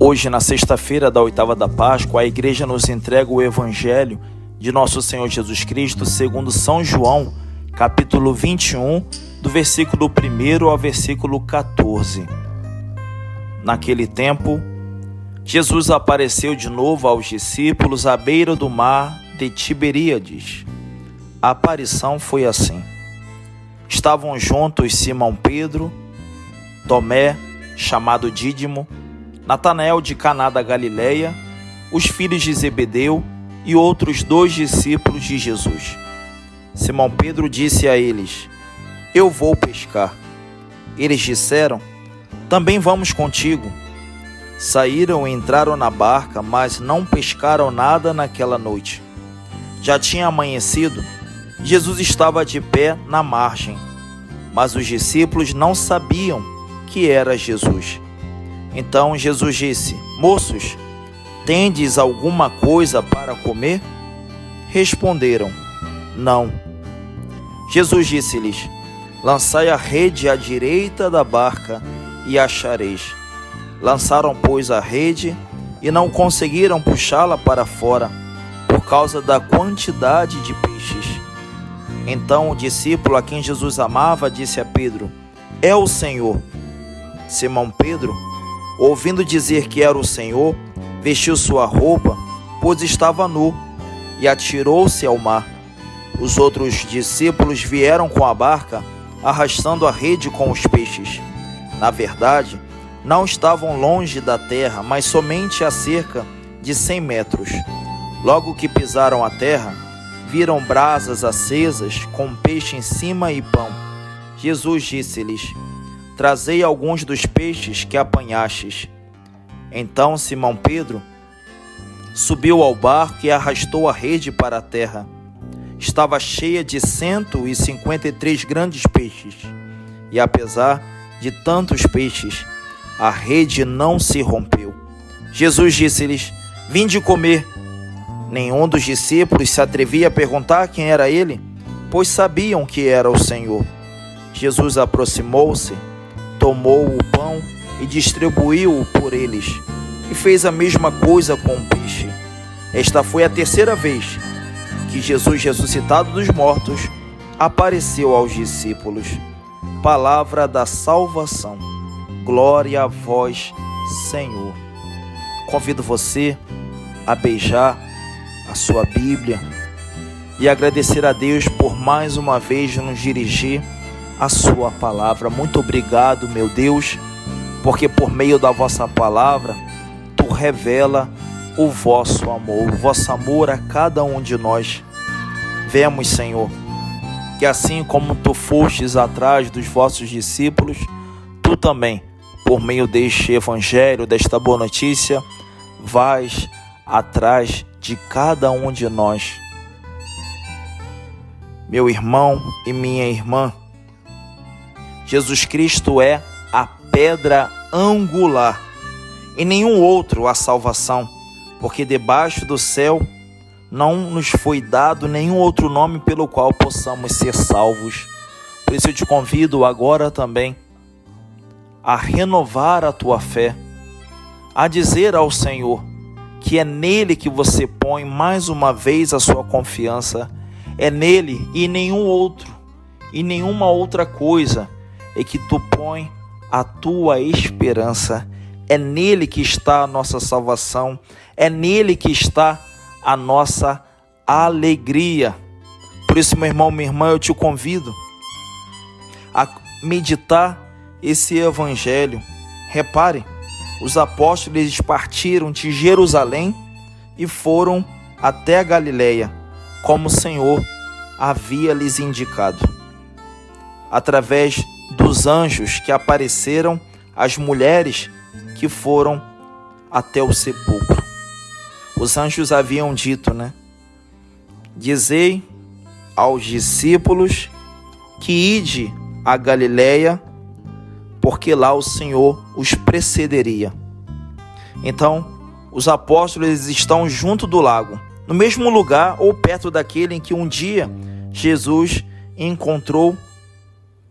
Hoje, na sexta-feira da oitava da Páscoa, a igreja nos entrega o Evangelho de nosso Senhor Jesus Cristo segundo São João, capítulo 21, do versículo 1 ao versículo 14. Naquele tempo, Jesus apareceu de novo aos discípulos à beira do mar de Tiberíades. A aparição foi assim. Estavam juntos Simão Pedro, Tomé, chamado Dídimo, Natanael de Caná da Galileia, os filhos de Zebedeu e outros 2 discípulos de Jesus. Simão Pedro disse a eles: Eu vou pescar. Eles disseram: Também vamos contigo. Saíram e entraram na barca, mas não pescaram nada naquela noite. Já tinha amanhecido. Jesus estava de pé na margem, mas os discípulos não sabiam que era Jesus. Então Jesus disse: Moços, tendes alguma coisa para comer? Responderam: Não. Jesus disse-lhes: Lançai a rede à direita da barca e achareis. Lançaram, pois, a rede e não conseguiram puxá-la para fora, por causa da quantidade de peixes. Então o discípulo a quem Jesus amava disse a Pedro: É o Senhor. Simão Pedro, ouvindo dizer que era o Senhor, vestiu sua roupa, pois estava nu, e atirou-se ao mar. Os outros discípulos vieram com a barca, arrastando a rede com os peixes. Na verdade, não estavam longe da terra, mas somente a cerca de 100 metros. Logo que pisaram a terra, viram brasas acesas, com peixe em cima e pão. Jesus disse-lhes: Trazei alguns dos peixes que apanhastes. Então Simão Pedro subiu ao barco e arrastou a rede para a terra. Estava cheia de 153 grandes peixes, e apesar de tantos peixes, a rede não se rompeu. Jesus disse-lhes: Vinde comer. Nenhum dos discípulos se atrevia a perguntar quem era ele, pois sabiam que era o Senhor. Jesus aproximou-se, tomou o pão e distribuiu-o por eles, e fez a mesma coisa com o peixe. Esta foi a terceira vez que Jesus, ressuscitado dos mortos, apareceu aos discípulos. Palavra da salvação. Glória a vós, Senhor. Convido você a beijar a sua Bíblia e agradecer a Deus por mais uma vez nos dirigir a sua palavra. Muito obrigado, meu Deus, porque por meio da vossa palavra, tu revela o vosso amor a cada um de nós. Vemos, Senhor, que assim como tu fostes atrás dos vossos discípulos, tu também, por meio deste evangelho, desta boa notícia, vais atrás de cada um de nós. Meu irmão e minha irmã, Jesus Cristo é a pedra angular, e nenhum outro a salvação, porque debaixo do céu não nos foi dado nenhum outro nome pelo qual possamos ser salvos. Por isso eu te convido agora também a renovar a tua fé, a dizer ao Senhor que é nele que você põe mais uma vez a sua confiança, é nele e nenhum outro, e nenhuma outra coisa é que tu põe a tua esperança. É nele que está a nossa salvação, é nele que está a nossa alegria. Por isso, meu irmão, minha irmã, eu te convido a meditar esse evangelho. Repare, os apóstolos eles partiram de Jerusalém e foram até a Galileia, como o Senhor havia lhes indicado, através dos anjos que apareceram às mulheres que foram até o sepulcro. Os anjos haviam dito, Dizei aos discípulos que ide a Galileia, porque lá o Senhor os precederia. Então, os apóstolos eles estão junto do lago, no mesmo lugar ou perto daquele em que um dia Jesus encontrou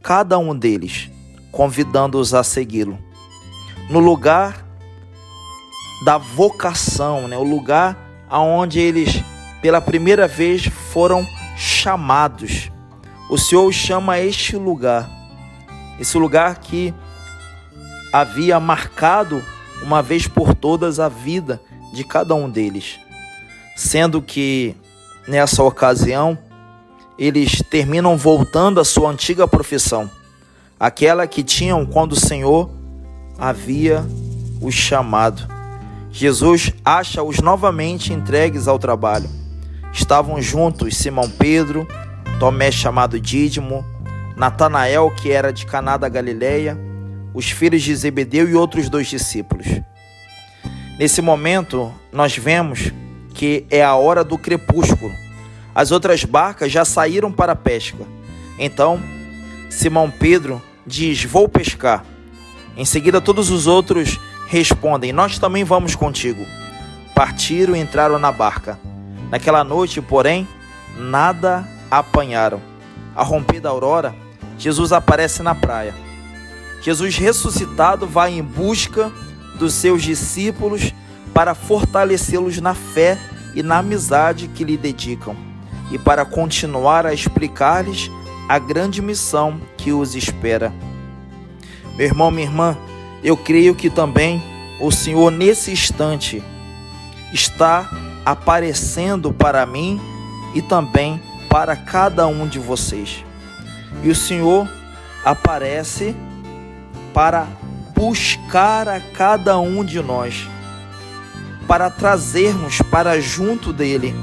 cada um deles, convidando-os a segui-lo. No lugar da vocação, né? O lugar aonde eles pela primeira vez foram chamados. O Senhor os chama a este lugar, esse lugar que havia marcado uma vez por todas a vida de cada um deles, sendo que nessa ocasião eles terminam voltando à sua antiga profissão, aquela que tinham quando o Senhor havia os chamado. Jesus acha-os novamente entregues ao trabalho. Estavam juntos Simão Pedro, Tomé chamado Dídimo, Natanael, que era de Caná da Galileia, os filhos de Zebedeu e outros 2 discípulos. Nesse momento, nós vemos que é a hora do crepúsculo. As outras barcas já saíram para a pesca. Então, Simão Pedro diz: vou pescar. Em seguida, todos os outros respondem: nós também vamos contigo. Partiram e entraram na barca. Naquela noite, porém, nada apanharam. Ao romper da aurora, Jesus aparece na praia. Jesus ressuscitado vai em busca dos seus discípulos para fortalecê-los na fé e na amizade que lhe dedicam, e para continuar a explicar-lhes a grande missão que os espera. Meu irmão, minha irmã, eu creio que também o Senhor nesse instante está aparecendo para mim e também para cada um de vocês. E o Senhor aparece para buscar a cada um de nós, para trazermos para junto dele,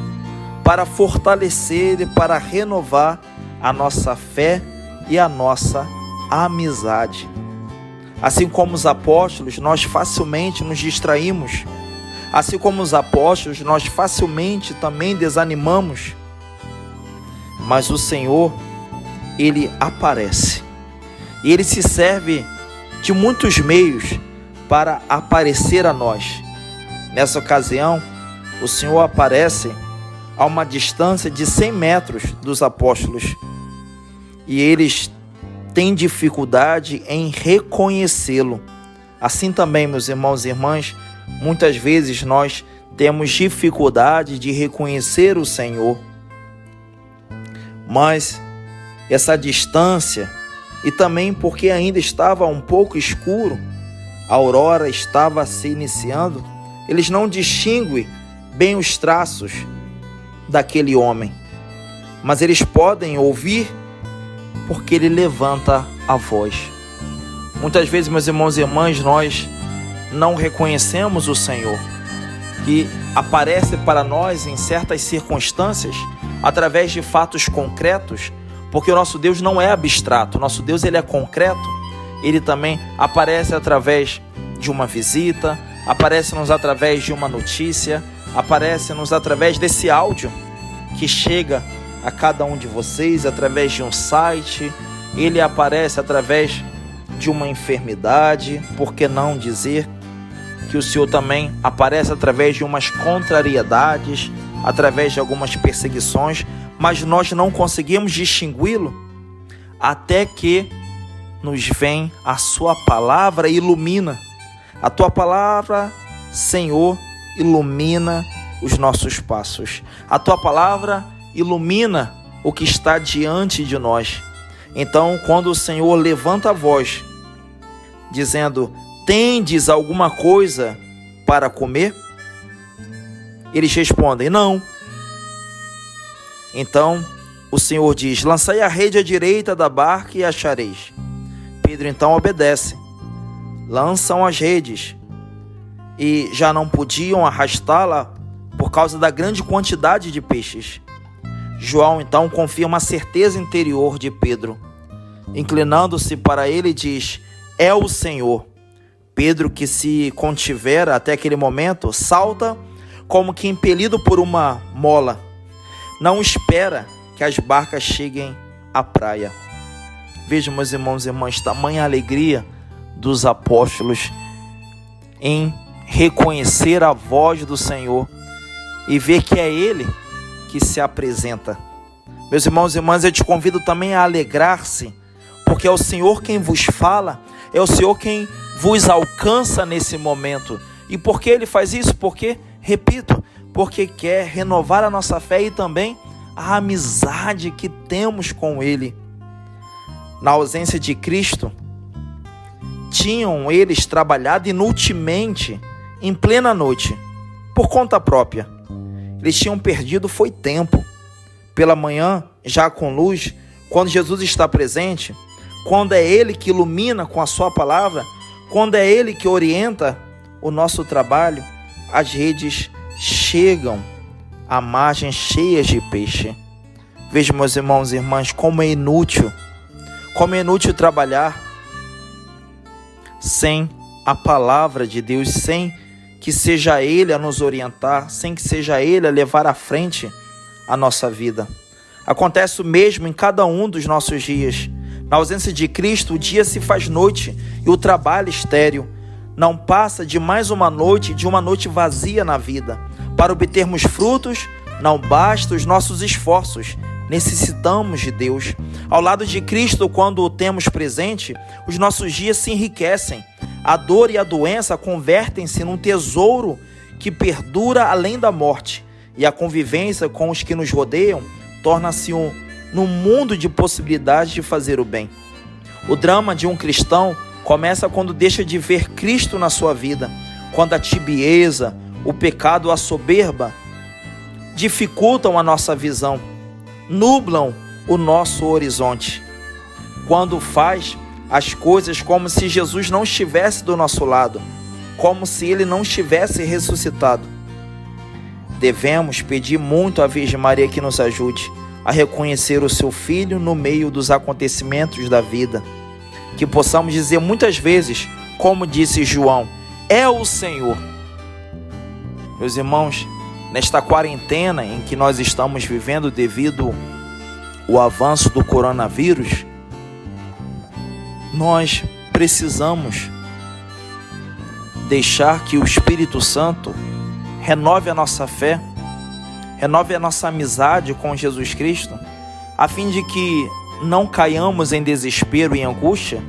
para fortalecer e para renovar a nossa fé e a nossa amizade. Assim como os apóstolos, nós facilmente nos distraímos. Assim como os apóstolos, nós facilmente também desanimamos. Mas o Senhor, Ele aparece. E Ele se serve de muitos meios para aparecer a nós. Nessa ocasião, o Senhor aparece a uma distância de 100 metros dos apóstolos. E eles têm dificuldade em reconhecê-lo. Assim também, meus irmãos e irmãs, muitas vezes nós temos dificuldade de reconhecer o Senhor. Mas essa distância, e também porque ainda estava um pouco escuro, a aurora estava se iniciando, eles não distinguem bem os traços daquele homem, mas eles podem ouvir porque ele levanta a voz. Muitas vezes, meus irmãos e irmãs, nós não reconhecemos o Senhor, que aparece para nós em certas circunstâncias, através de fatos concretos, porque o nosso Deus não é abstrato, o nosso Deus ele é concreto. Ele também aparece através de uma visita, aparece-nos através de uma notícia, aparece-nos através desse áudio que chega a cada um de vocês, através de um site. Ele aparece através de uma enfermidade, por que não dizer que o Senhor também aparece através de umas contrariedades, através de algumas perseguições, mas nós não conseguimos distingui-lo até que nos vem a sua palavra e ilumina. A tua palavra, Senhor, ilumina os nossos passos. A tua palavra ilumina o que está diante de nós. Então, quando o Senhor levanta a voz, dizendo: tendes alguma coisa para comer? Eles respondem: não. Então o Senhor diz: lançai a rede à direita da barca e achareis. Pedro então obedece. Lançam as redes e já não podiam arrastá-la por causa da grande quantidade de peixes. João então confirma a certeza interior de Pedro. Inclinando-se para ele, diz: é o Senhor. Pedro, que se contivera até aquele momento, salta como que impelido por uma mola. Não espera que as barcas cheguem à praia. Vejam, meus irmãos e irmãs, tamanha alegria dos apóstolos em reconhecer a voz do Senhor e ver que é Ele que se apresenta. Meus irmãos e irmãs, eu te convido também a alegrar-se, porque é o Senhor quem vos fala, é o Senhor quem vos alcança nesse momento. E por que ele faz isso? Porque, repito, porque quer renovar a nossa fé e também a amizade que temos com ele. Na ausência de Cristo, tinham eles trabalhado inutilmente em plena noite, por conta própria. Eles tinham perdido foi tempo. Pela manhã, já com luz, quando Jesus está presente, quando é Ele que ilumina com a sua palavra, quando é Ele que orienta o nosso trabalho, as redes chegam a margens cheias de peixe. Veja, meus irmãos e irmãs, como é inútil trabalhar sem a palavra de Deus, sem que seja Ele a nos orientar, sem que seja Ele a levar à frente a nossa vida. Acontece o mesmo em cada um dos nossos dias. Na ausência de Cristo, o dia se faz noite e o trabalho estéril. Não passa de mais uma noite, de uma noite vazia na vida. Para obtermos frutos, não basta os nossos esforços. Necessitamos de Deus. Ao lado de Cristo, quando o temos presente, os nossos dias se enriquecem. A dor e a doença convertem-se num tesouro que perdura além da morte. E a convivência com os que nos rodeiam torna-se num mundo de possibilidades de fazer o bem. O drama de um cristão começa quando deixa de ver Cristo na sua vida, quando a tibieza, o pecado, a soberba dificultam a nossa visão, nublam o nosso horizonte. Quando faz as coisas como se Jesus não estivesse do nosso lado, como se Ele não estivesse ressuscitado. Devemos pedir muito à Virgem Maria que nos ajude a reconhecer o seu Filho no meio dos acontecimentos da vida. Que possamos dizer muitas vezes, como disse João, é o Senhor. Meus irmãos, nesta quarentena em que nós estamos vivendo devido ao avanço do coronavírus, nós precisamos deixar que o Espírito Santo renove a nossa fé, renove a nossa amizade com Jesus Cristo, a fim de que não caiamos em desespero e angústia,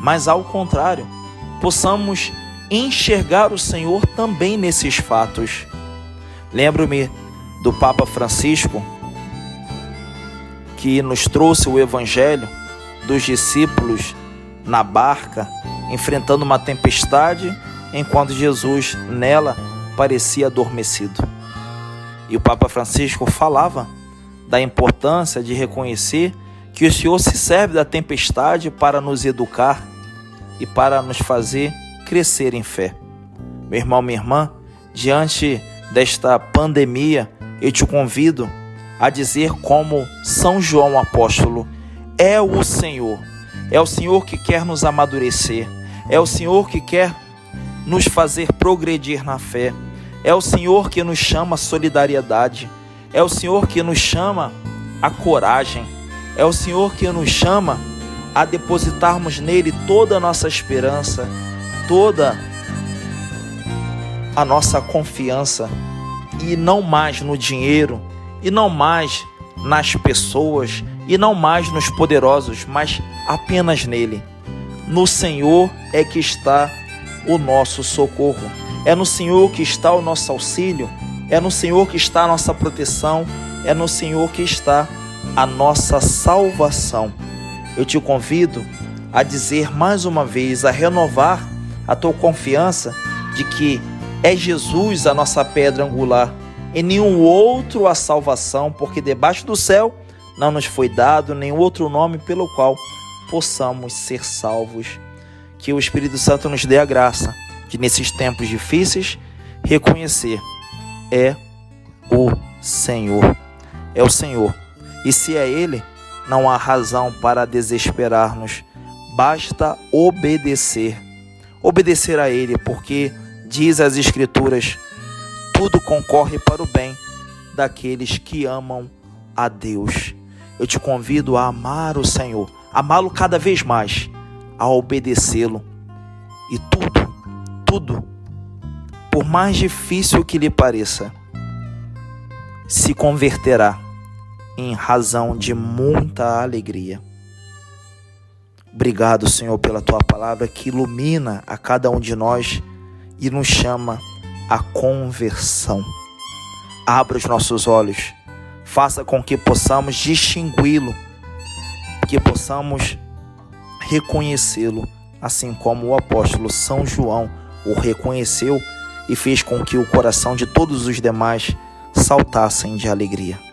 mas ao contrário, possamos enxergar o Senhor também nesses fatos. Lembro-me do Papa Francisco, que nos trouxe o Evangelho dos discípulos na barca, enfrentando uma tempestade, enquanto Jesus nela parecia adormecido. E o Papa Francisco falava da importância de reconhecer que o Senhor se serve da tempestade para nos educar e para nos fazer crescer em fé. Meu irmão, minha irmã, diante desta pandemia, eu te convido a dizer como São João Apóstolo: é o Senhor que quer nos amadurecer, é o Senhor que quer nos fazer progredir na fé, é o Senhor que nos chama a solidariedade, é o Senhor que nos chama a coragem, é o Senhor que nos chama a depositarmos nele toda a nossa esperança, toda a nossa confiança, e não mais no dinheiro, e não mais nas pessoas, e não mais nos poderosos, mas apenas nele. No Senhor é que está o nosso socorro, é no Senhor que está o nosso auxílio, é no Senhor que está a nossa proteção, é no Senhor que está a nossa salvação. Eu te convido a dizer mais uma vez, a renovar a tua confiança de que é Jesus a nossa pedra angular, em nenhum outro a salvação, porque debaixo do céu não nos foi dado nenhum outro nome pelo qual possamos ser salvos. Que o Espírito Santo nos dê a graça de, nesses tempos difíceis, reconhecer: é o Senhor. É o Senhor. E se é Ele, não há razão para desesperar-nos. Basta obedecer. Obedecer a Ele, porque diz as Escrituras: tudo concorre para o bem daqueles que amam a Deus. Eu te convido a amar o Senhor, amá-lo cada vez mais, a obedecê-lo. E tudo, por mais difícil que lhe pareça, se converterá em razão de muita alegria. Obrigado, Senhor, pela Tua palavra que ilumina a cada um de nós e nos chama à conversão. Abra os nossos olhos, faça com que possamos distingui-lo, que possamos reconhecê-lo, assim como o apóstolo São João o reconheceu e fez com que o coração de todos os demais saltassem de alegria.